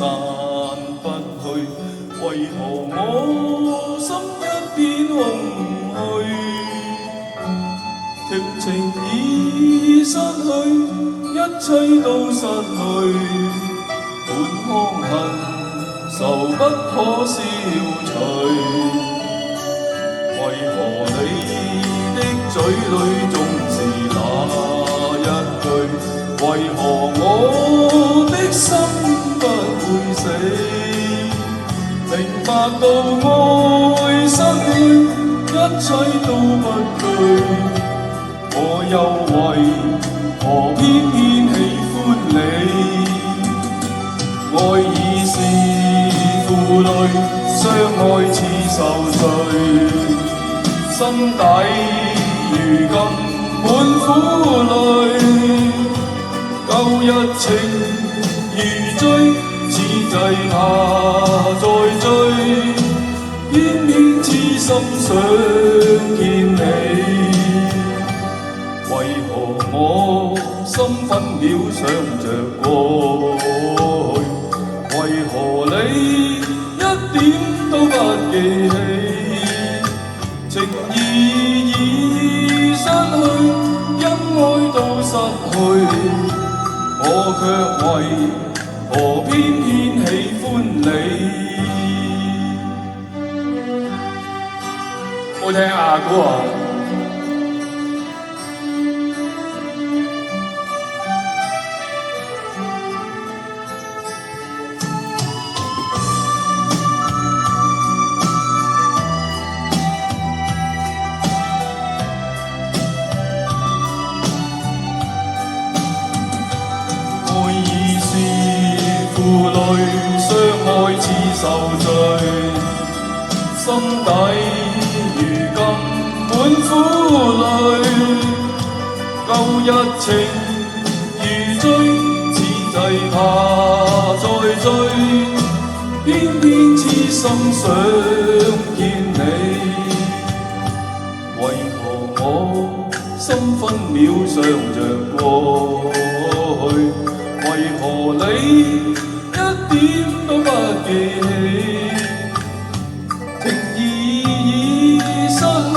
散不去，為何我心一片空虛？情情已失去，一切都失去，滿腔恨愁不可消除。為何你的嘴裏總是那一句？為何我的心不會死？明白到愛失去，一切都不對，我又為何偏偏喜歡你？愛已是負累，相愛似受罪，心底如今滿苦淚。舊日情如醉，此際他再追，偏偏痴心想見你。為何我心分秒想着過去？為何你一點都不記起？情意已失去，因愛都失去，我卻為何偏偏喜歡你？好聽啊，估啊！愛已是負累，相愛似受罪，心底如今滿苦淚。舊日情如醉，此際他再追，偏偏痴心想見你。為何我心分秒想着過去？為何你一點都不記起？情意已失去，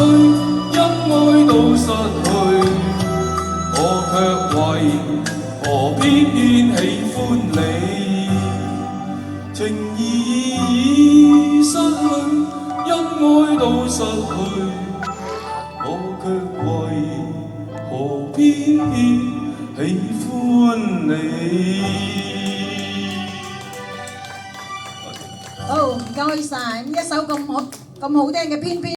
因愛都失去，我卻為何偏偏喜歡你？情意已失去，因愛都失去，我卻為何偏偏喜歡你？好，唔該晒，一首咁好聽嘅偏偏。